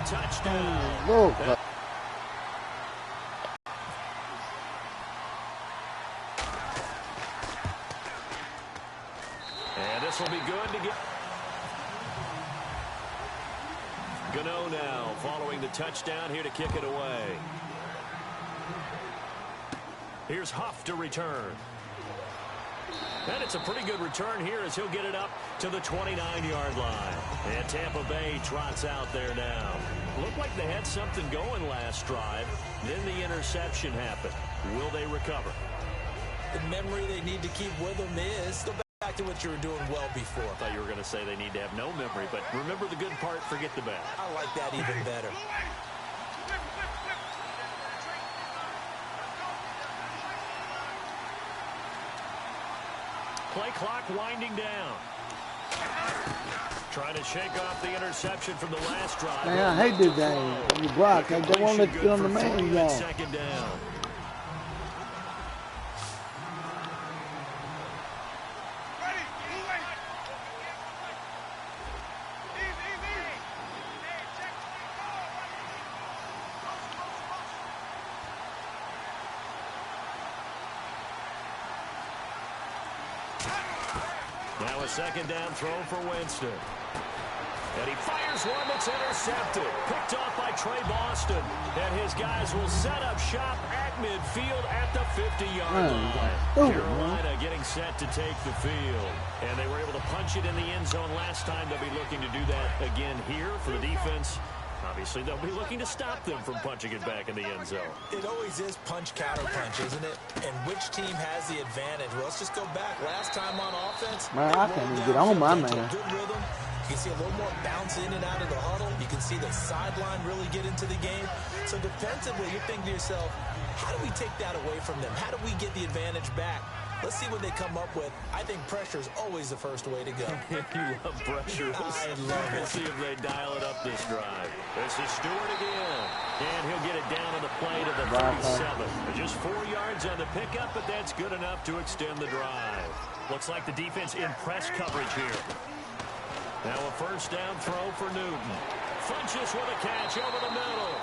touchdown. And this will be good to get. Gano now following the touchdown here to kick it away. Here's Huff to return. And it's a pretty good return here as he'll get it up to the 29-yard line. And Tampa Bay trots out there now. Looked like they had something going last drive. Then the interception happened. Will they recover? The memory they need to keep with them is go back to what you were doing well before. I thought you were going to say they need to have no memory, but remember the good part, forget the bad. I like that even better. Play clock winding down. Trying to shake off the interception from the last drive. Man, I hate this game. When you block, I don't want to let you get on the main yard. Second down. Now a second down throw for Winston. And he fires one that's intercepted. Picked off by Trey Boston. And his guys will set up shop at midfield at the 50-yard line. Carolina getting set to take the field. And they were able to punch it in the end zone last time. They'll be looking to do that again here for the defense. Obviously, they'll be looking to stop them from punching it back in the end zone. It always is punch, counter punch, isn't it? And which team has the advantage? Well, let's just go back. Last time on offense, man, I can't even get on my man. Good rhythm. You can see a little more bounce in and out of the huddle. You can see the sideline really get into the game. So defensively, you think to yourself, how do we take that away from them? How do we get the advantage back? Let's see what they come up with. I think pressure is always the first way to go. You love pressure. I love it. We'll see if they dial it up this drive. This is Stewart again. And he'll get it down on the play to the 37. Just 4 yards on the pickup, but that's good enough to extend the drive. Looks like the defense in press coverage here. Now a first down throw for Newton. Funches with a catch over the middle.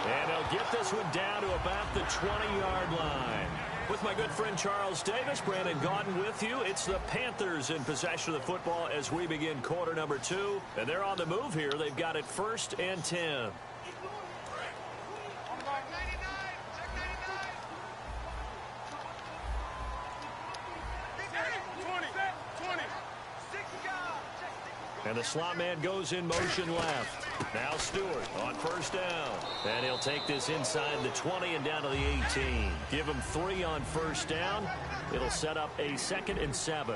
And he'll get this one down to about the 20-yard line. With my good friend Charles Davis, Brandon Gaudin with you. It's the Panthers in possession of the football as we begin quarter number 2. And they're on the move here. They've got it 1st and 10. And the slot man goes in motion left. Now Stewart on first down. And he'll take this inside the 20 and down to the 18. Give him 3 on first down. It'll set up a 2nd and 7.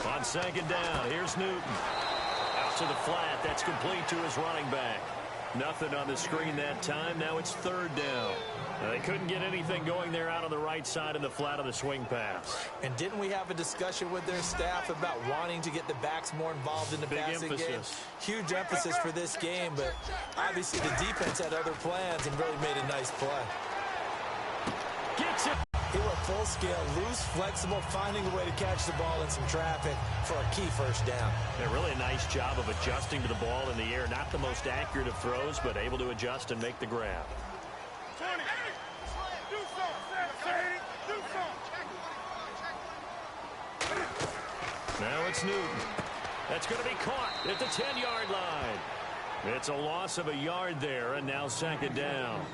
On second down, here's Newton. Out to the flat. That's complete to his running back. Nothing on the screen that time. Now it's 3rd down. They couldn't get anything going there out on the right side of the flat of the swing pass. And didn't we have a discussion with their staff about wanting to get the backs more involved in the passing game? Huge emphasis for this game, but obviously the defense had other plans and really made a nice play. Gets it. He went full scale, loose, flexible, finding a way to catch the ball in some traffic for a key first down. Yeah, really a nice job of adjusting to the ball in the air. Not the most accurate of throws, but able to adjust and make the grab. Now it's Newton. That's going to be caught at the 10-yard line. It's a loss of a yard there, and now 2nd down.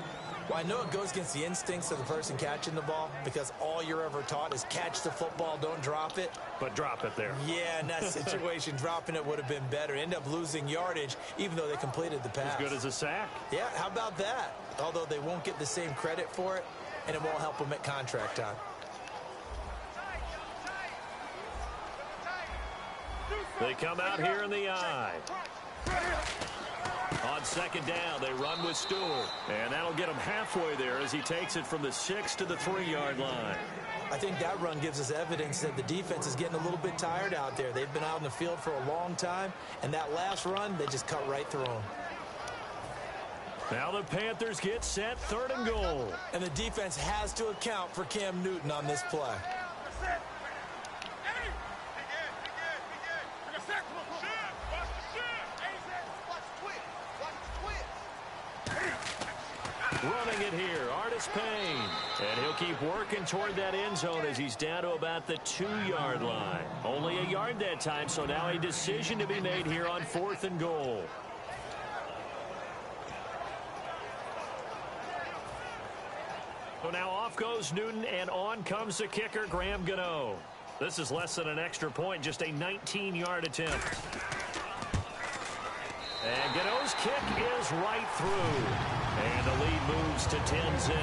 Well, I know it goes against the instincts of the person catching the ball because all you're ever taught is catch the football, don't drop it. But drop it there. Yeah, in that situation, dropping it would have been better. End up losing yardage, even though they completed the pass. As good as a sack. Yeah, how about that? Although they won't get the same credit for it, and it won't help them at contract time. They come out here in the eye. On 2nd down, they run with Stewart. And that'll get him halfway there as he takes it from the 6 to the 3-yard line. I think that run gives us evidence that the defense is getting a little bit tired out there. They've been out in the field for a long time, and that last run, they just cut right through them. Now the Panthers get set, 3rd and goal. And the defense has to account for Cam Newton on this play. trying it here. Artis Payne. And he'll keep working toward that end zone as he's down to about the 2-yard line. Only a yard that time, so now a decision to be made here on 4th and goal. So now off goes Newton, and on comes the kicker, Graham Gano. This is less than an extra point, just a 19-yard attempt. And Gano's kick is right through. And the lead moves to 10-zip.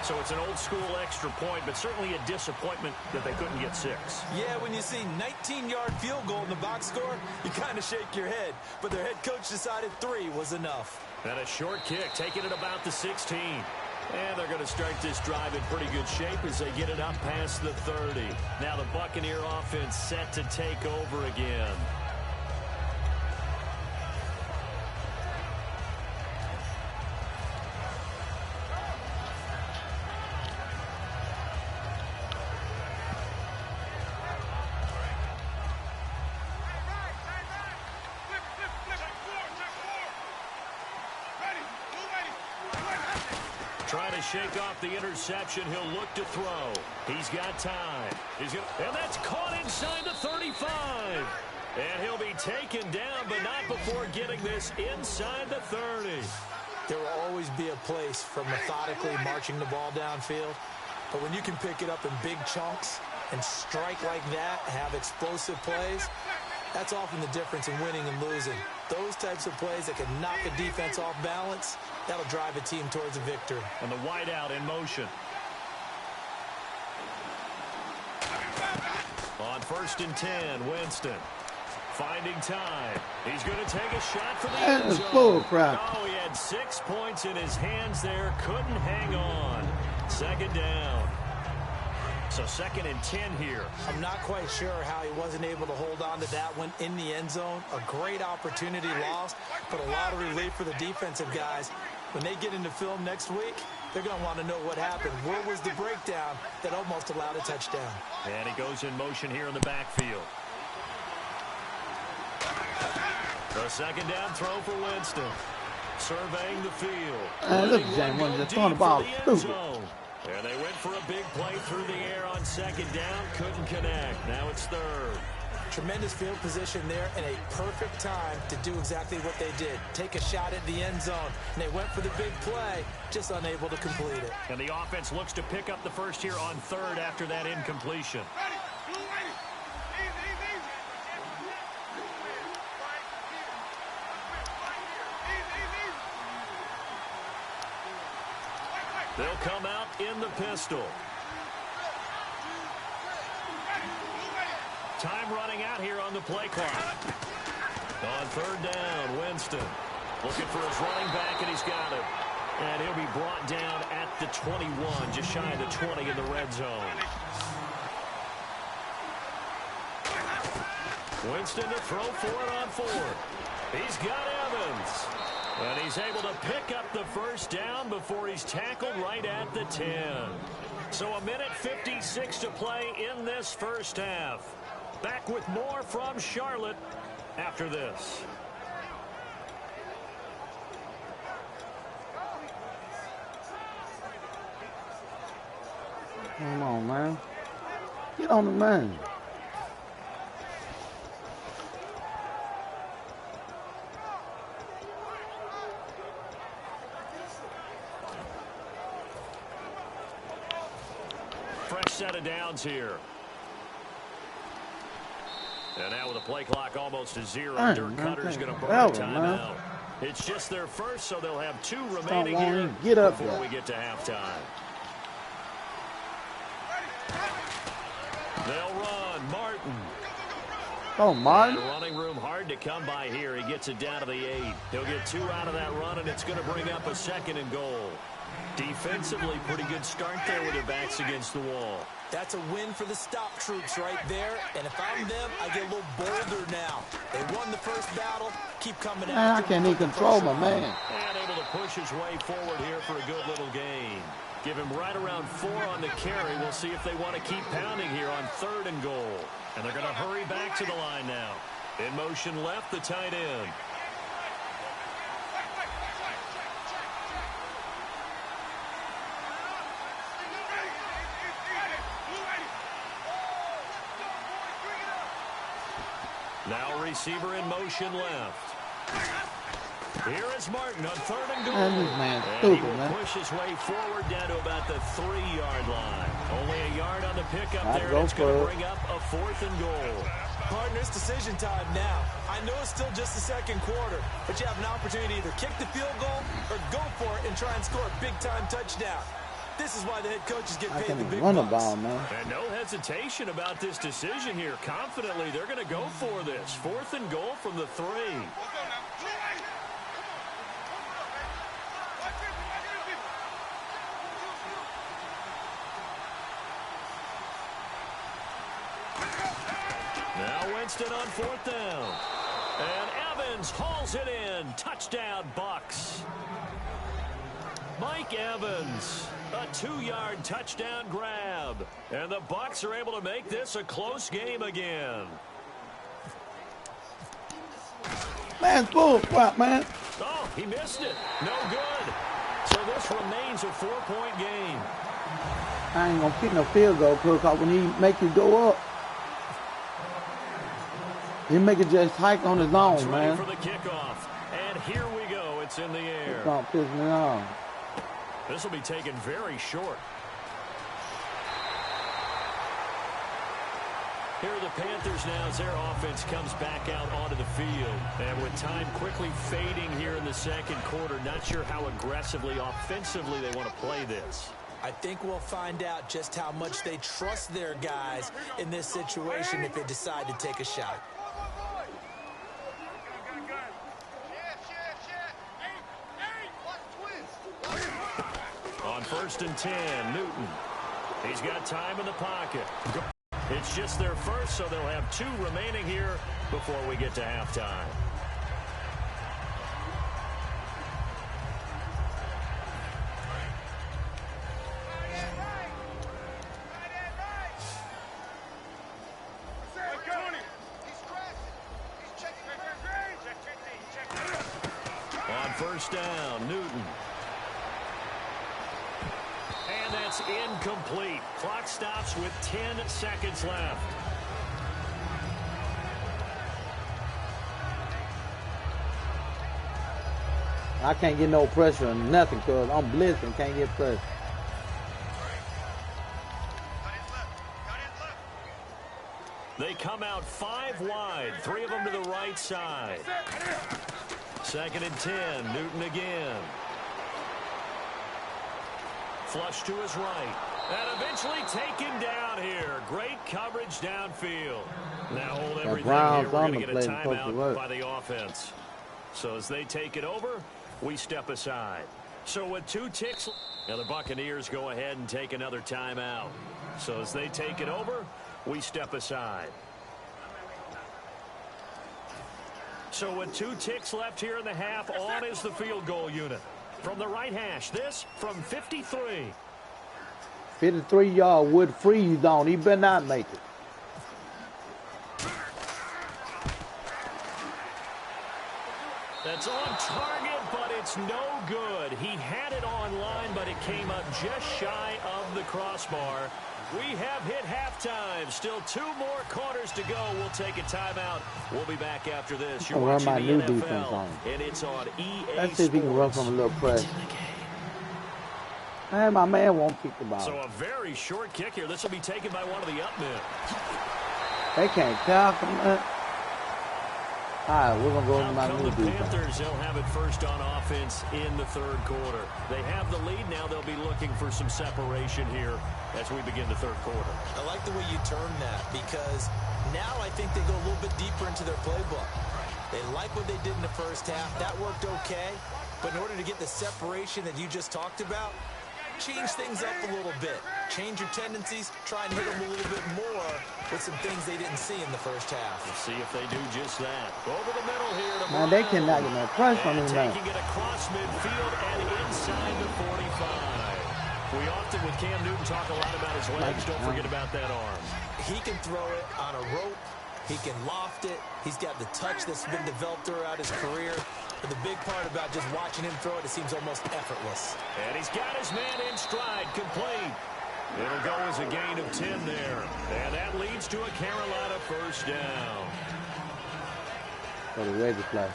So it's an old-school extra point, but certainly a disappointment that they couldn't get 6. Yeah, when you see 19-yard field goal in the box score, you kind of shake your head. But their head coach decided 3 was enough. And a short kick, taking it about the 16. And they're going to start this drive in pretty good shape as they get it up past the 30. Now the Buccaneer offense set to take over again. Trying to shake off the interception. He'll look to throw. He's got time. And that's caught inside the 35. And he'll be taken down, but not before getting this inside the 30. There will always be a place for methodically marching the ball downfield. But when you can pick it up in big chunks and strike like that, have explosive plays, that's often the difference in winning and losing. Those types of plays that can knock a defense off balance, that'll drive a team towards a victory. And the wideout in motion. On 1st and 10, Winston finding time. He's going to take a shot for the end zone. Full crap. Oh, he had 6 points in his hands there. Couldn't hang on. 2nd down. So 2nd and 10 here. I'm not quite sure how he wasn't able to hold on to that one in the end zone. A great opportunity lost, but a lot of relief for the defensive guys. When they get into film next week, they're going to want to know what happened. Where was the breakdown that almost allowed a touchdown? And he goes in motion here in the backfield. The 2nd down throw for Winston. Surveying the field. Look, James, one just throwing the ball stupid. And they went for a big play through the air on 2nd down. Couldn't connect. Now it's 3rd. Tremendous field position there and a perfect time to do exactly what they did. Take a shot at the end zone. And they went for the big play, just unable to complete it. And the offense looks to pick up the first here on 3rd after that incompletion. They'll come out in the pistol. Time running out here on the play clock. On 3rd down, Winston looking for his running back, and he's got it. And he'll be brought down at the 21, just shy of the 20 in the red zone. Winston to throw for it on 4th. He's got Evans. And he's able to pick up the first down before he's tackled right at the 10. So 1:56 to play in this first half. Back with more from Charlotte after this. Come on, man. Get on the man. Fresh set of downs here. And now with the play clock almost to 0, Dirk Cutter's going to burn a timeout. It's just their first, so they'll have 2 remaining here before we get to halftime. They'll run. Martin. Oh, Martin. And running room hard to come by here. He gets it down to the 8. He'll get 2 out of that run, and it's going to bring up a 2nd and goal. Defensively, pretty good start there with their backs against the wall. That's a win for the stop troops right there. And if I'm them, I get a little bolder now. They won the first battle. Keep coming after. I can't even control my man. And able to push his way forward here for a good little gain. Give him right around 4 on the carry. We'll see if they want to keep pounding here on 3rd and goal. And they're going to hurry back to the line now. In motion left, the tight end. Now receiver in motion left. Here is Martin on 3rd and goal. Man, and stupid, he will man. push his way forward down to about the 3-yard line. Only a yard on the pickup there, and it's going to bring up a 4th and goal. Partner, it's decision time now. I know it's still just the second quarter, but you have an opportunity to either kick the field goal or go for it and try and score a big-time touchdown. This is why the head coaches get paid the big bucks. Ball, man. And no hesitation about this decision here. Confidently, they're going to go for this. 4th and goal from the 3. Now Winston on 4th down. And Evans hauls it in. Touchdown, Bucks. Mike Evans, a 2-yard touchdown grab. And the Bucks are able to make this a close game again. Man, bull crap, man. Oh, he missed it. No good. So this remains a 4-point game. I ain't going to kick no field goal, because when he make you go up, he make it just hike on his own, it's man. ready for the kickoff. And here we go. It's in the air. It's going to piss me off. This will be taken very short. Here are the Panthers now as their offense comes back out onto the field. And with time quickly fading here in the second quarter, not sure how aggressively, offensively they want to play this. I think we'll find out just how much they trust their guys in this situation if they decide to take a shot. On 1st and 10, Newton. He's got time in the pocket. It's just their first, so they'll have 2 remaining here before we get to halftime. On 1st down, Newton. And that's incomplete. Clock stops with 10 seconds left. I can't get no pressure or nothing, because I'm blitzing, can't get pressure. They come out 5 wide, 3 of them to the right side. 2nd and 10, Newton again. Flush to his right. And eventually taken down here. Great coverage downfield. Now hold everything here. We're going to get a timeout by the offense. So as they take it over, we step aside. So with 2 ticks, now the Buccaneers go ahead and take another timeout. So as they take it over, we step aside. So with 2 ticks left here in the half, on is the field goal unit. From the right hash, this from 53. 53-yard wood freeze on. He better not make it. That's on target, but it's no good. He had it on line, but it came up just shy of the crossbar. We have hit halftime. Still 2 more quarters to go. We'll take a timeout. We'll be back after this. You're watching my the new NFL, defense on. and it's on EA Let's see if he can run from a little press. Man, my man won't kick the ball. So a very short kick here. This will be taken by one of the up men. They can't tackle him. All right, we're going to go into my new the defense. Panthers, they'll have it first on offense in the 3rd quarter. They have the lead now. They'll be looking for some separation here as we begin the 3rd quarter. I like the way you term that, because now I think they go a little bit deeper into their playbook. They like what they did in the first half. That worked okay. But in order to get the separation that you just talked about, change things up a little bit. Change your tendencies. Try and hit them a little bit more with some things they didn't see in the first half. We'll see if they do just that. Over the middle here to Man, they cannot get no pressure on him now. Taking it across midfield and inside the 45. We often, with Cam Newton, talk a lot about his legs. Don't forget about that arm. He can throw it on a rope. He can loft it. He's got the touch that's been developed throughout his career. But the big part about just watching him throw it, it seems almost effortless. And he's got his man in stride, complete. It'll go as a gain of 10 there. And that leads to a Carolina first down. for the ready play.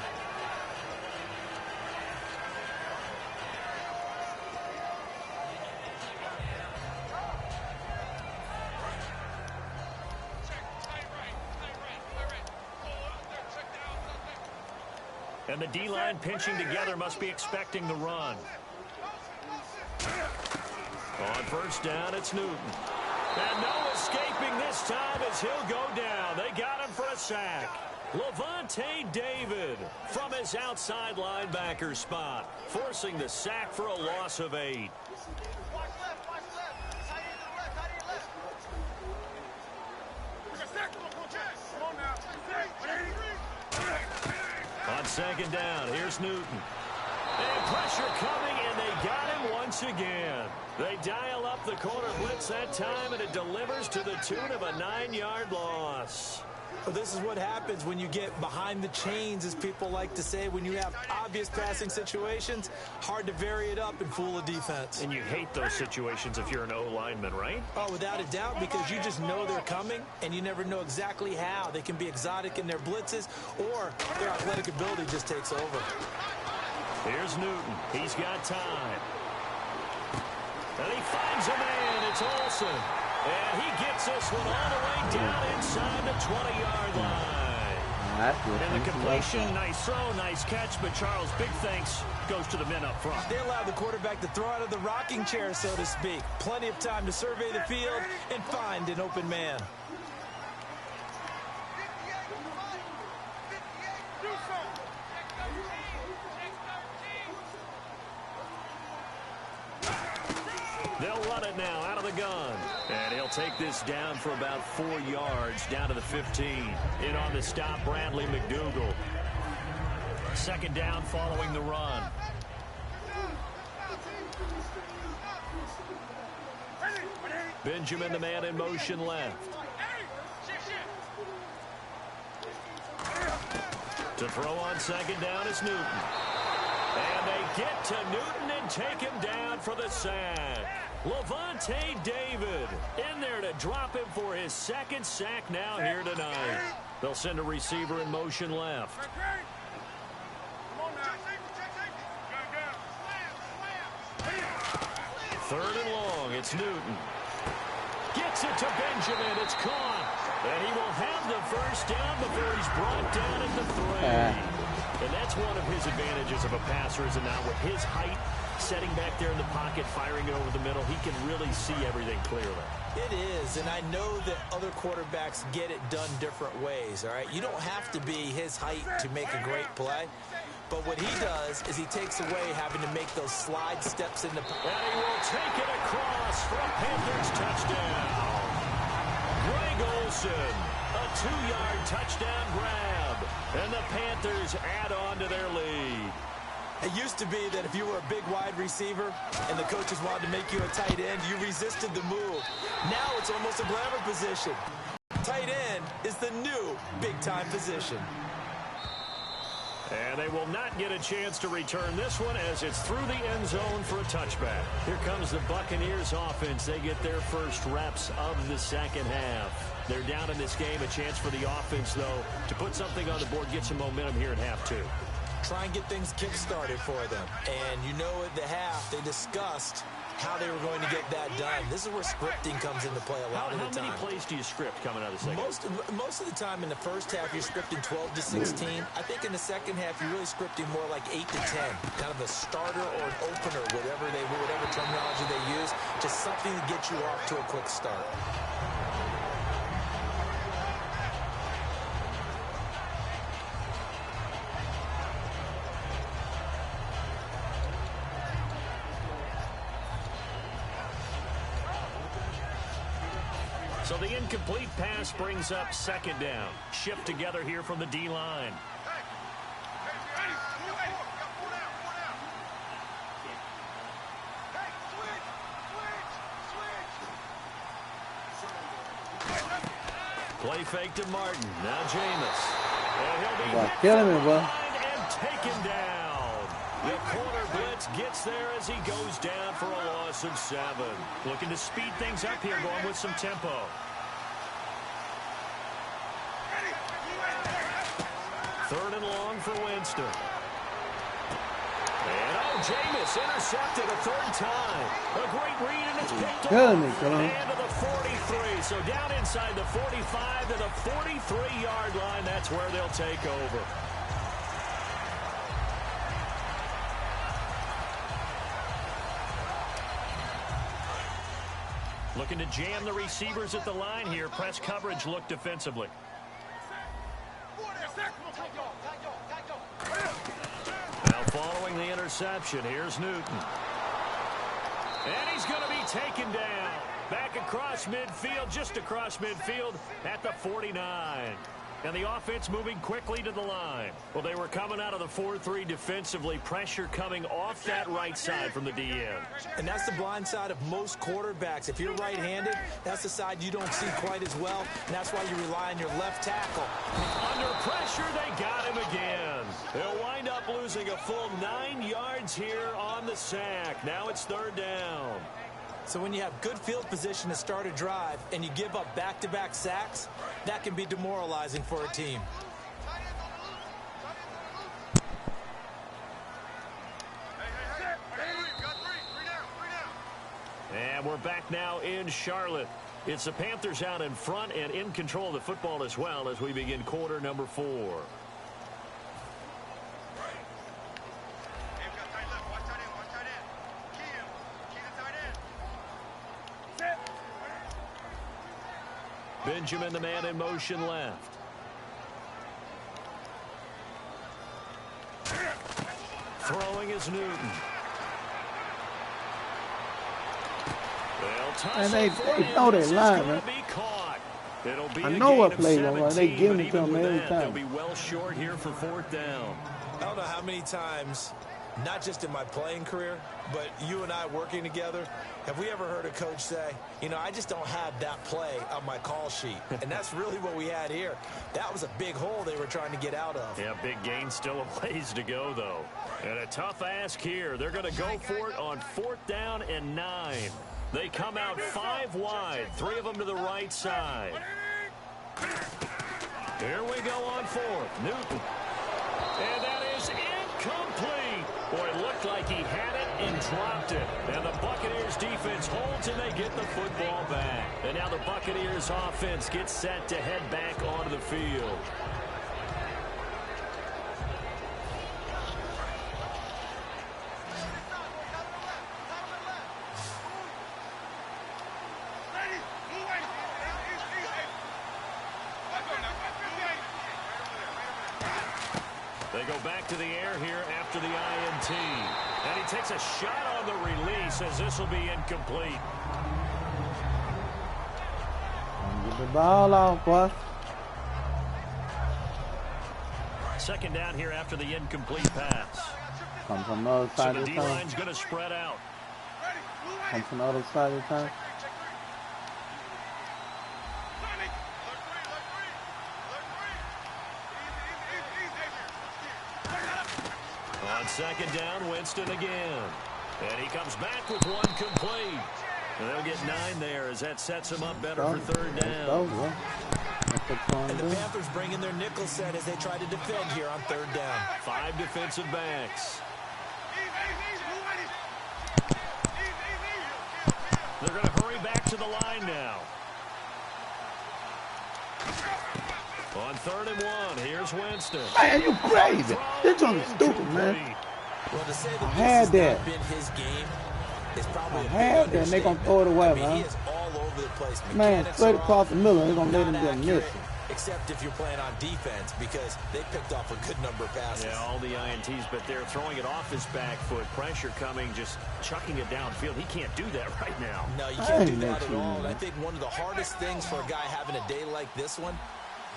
And the D-line pinching together must be expecting the run. On first down, it's Newton. And no escaping this time as he'll go down. They got him for a sack. Levante David from his outside linebacker spot, forcing the sack for a loss of 8. On second down, here's Newton. And pressure coming, and they got him once again. They dial up the corner blitz that time, and it delivers to the tune of a 9-yard loss. Well, this is what happens when you get behind the chains, as people like to say. When you have obvious passing situations, hard to vary it up and fool a defense. And you hate those situations if you're an O-lineman, right? Oh, without a doubt, because you just know they're coming, and you never know exactly how. They can be exotic in their blitzes, or their athletic ability just takes over. Here's Newton. He's got time. And he finds a man. It's Olsen. And he gets this one all the way down inside the 20-yard line. And the completion, nice throw, nice catch. But Charles, big thanks goes to the men up front. They allowed the quarterback to throw out of the rocking chair, so to speak. Plenty of time to survey the field and find an open man. They'll run it now out of the gun. And he'll take this down for about 4 yards, down to the 15. In on the stop, Bradley McDougal. Second down following the run. Benjamin, the man in motion left. To throw on second down is Newton. And they get to Newton and take him down for the sack. Levante David in there to drop him for his second sack now here tonight. They'll send a receiver in motion left. Third and long, it's Newton. Gets it to Benjamin, it's caught. And he will have the first down before he's brought down at the 3. And that's one of his advantages of a passer, is now with his height, setting back there in the pocket, firing it over the middle, he can really see everything clearly. It is, and I know that other quarterbacks get it done different ways, all right? You don't have to be his height to make a great play, but what he does is he takes away having to make those slide steps in the pocket. And he will take it across for a Panthers touchdown. Greg Olsen, a 2-yard touchdown grab, and the Panthers add on to their lead. It used to be that if you were a big wide receiver and the coaches wanted to make you a tight end, you resisted the move. Now it's almost a glamour position. Tight end is the new big-time position. And they will not get a chance to return this one as it's through the end zone for a touchback. Here comes the Buccaneers offense. They get their first reps of the second half. They're down in this game. A chance for the offense, though, to put something on the board, get some momentum here at half 2. Try and get things kick-started for them. And you know at the half, they discussed how they were going to get that done. This is where scripting comes into play a lot of the time. How many plays do you script coming out of the second? Most of the time in the first half, you're scripting 12 to 16. I think in the second half, you're really scripting more like 8 to 10. Kind of a starter or an opener, whatever terminology they use. Just something to get you off to a quick start. So the incomplete pass brings up second down. Shift together here from the D-line. Play fake to Martin. Now Jameis. And he'll be killing me, bro. And taken down. The corner blitz gets there as he goes down for a loss of 7. Looking to speed things up here, going with some tempo. 3rd and long for Winston. And, Jameis intercepted a 3rd time. A great read, and it's picked off. And to the 43. So down inside the 45 to the 43-yard line. That's where they'll take over. Looking to jam the receivers at the line here. Press coverage look defensively. Now following the interception, here's Newton. And he's going to be taken down. Back across midfield, just across midfield at the 49. And the offense moving quickly to the line. Well, they were coming out of the 4-3 defensively. Pressure coming off that right side from the DN. And that's the blind side of most quarterbacks. If you're right-handed, that's the side you don't see quite as well. And that's why you rely on your left tackle. Under pressure, they got him again. They'll wind up losing a full 9 yards here on the sack. Now it's 3rd down. So when you have good field position to start a drive and you give up back-to-back sacks, that can be demoralizing for a team. And we're back now in Charlotte. It's the Panthers out in front and in control of the football as well as we begin quarter number 4. Benjamin, the man in motion left. Throwing is Newton. And they know they lying, man. I know what play they give it to them every time. They'll be well short here for 4th down. I don't know how many times, not just in my playing career, but you and I working together, have we ever heard a coach say, you know, I just don't have that play on my call sheet. And that's really what we had here. That was a big hole they were trying to get out of. Yeah, big gain, still a ways to go, though. And a tough ask here. They're going to go for it on 4th down and 9. They come out 5 wide, 3 of them to the right side. Here we go on 4th. Newton. And that is incomplete. Boy, it looked like he had it and dropped it. And the Buccaneers defense holds and they get the football back. And now the Buccaneers offense gets set to head back onto the field. They go back to the air here after the INT. And he takes a shot on the release as this will be incomplete. Get the ball off, boy. 2nd down here after the incomplete pass. Come from the other side so of the the time. D-line's going to spread out. Come from the other side of the time. On 2nd down, Winston again. And he comes back with 1 complete. And they'll get 9 there as that sets him up better for 3rd down. And the Panthers bring in their nickel set as they try to defend here on 3rd down. 5 defensive backs. They're going to hurry back to the line now. On 3rd and 1, here's Winston. Man, you crazy. This one is stupid, man. Well, to say that I had that. been his game is probably I had that, and they're going to throw it away, man. He is all over the place. Man, straight across the middle, they're going to let him get missing. Except if you're playing on defense, because they picked off a good number of passes. Yeah, all the INTs, but they're throwing it off his back foot. Pressure coming, just chucking it downfield. He can't do that right now. No, you can't do that at all. And I think one of the hardest things for a guy having a day like this one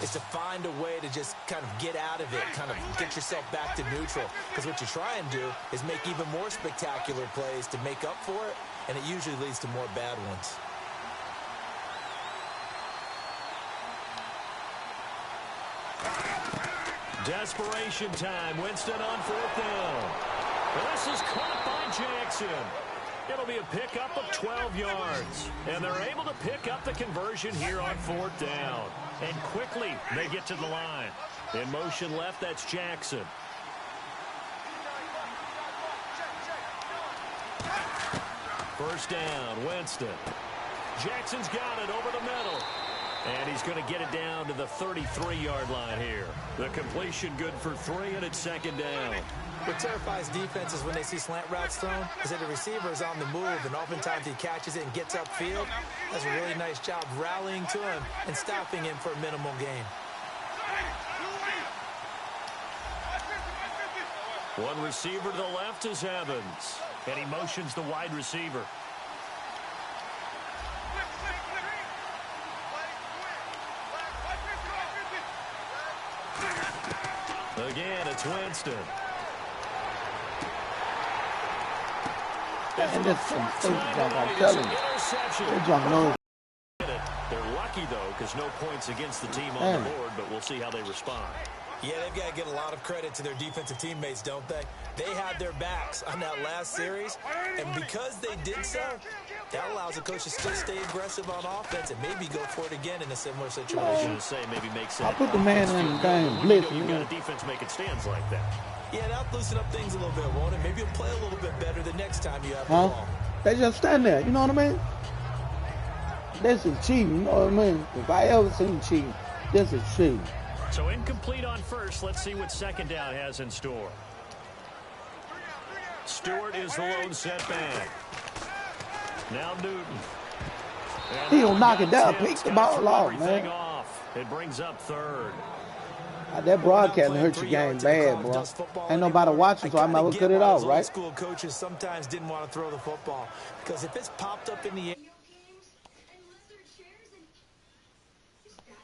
is to find a way to just kind of get out of it, kind of get yourself back to neutral. Because what you try and do is make even more spectacular plays to make up for it, and it usually leads to more bad ones. Desperation time. Winston on 4th down. Well, this is caught by Jackson. It'll be a pickup of 12 yards. And they're able to pick up the conversion here on 4th down. And quickly, they get to the line. In motion left, that's Jackson. First down, Winston. Jackson's got it over the middle. And he's going to get it down to the 33-yard line here. The completion good for 3, and it's second down. What terrifies defenses when they see slant routes thrown is that the receiver is on the move, and oftentimes he catches it and gets upfield. Does a really nice job rallying to him and stopping him for a minimal gain. One receiver to the left is Evans. And he motions the wide receiver. Again, it's Winston. And this some like I'm telling you. They're jumping over. They're lucky, though, because no points against the team on the board, but we'll see how they respond. Yeah, they've got to get a lot of credit to their defensive teammates, don't they? They had their backs on that last series, and because they did so, that allows the coach to still stay aggressive on offense and maybe go for it again in a similar situation. Maybe makes I put the man in the game, blitz. You've got a defense making stands like that. Yeah, that'll loosen up things a little bit, won't it? Maybe you'll play a little bit better the next time you have the ball. They just stand there, you know what I mean? This is cheating, you know what I mean? If I ever seen cheating, this is cheating. So incomplete on first. Let's see what second down has in store. Stewart is the lone setback. Now Newton. He'll knock it down, pick the ball off, man. It brings up third. That broadcasting hurts your game bad, bro. Ain't nobody watching, so I might as well cut it off, right? School coaches sometimes didn't want to throw the football because if it's popped up in the air.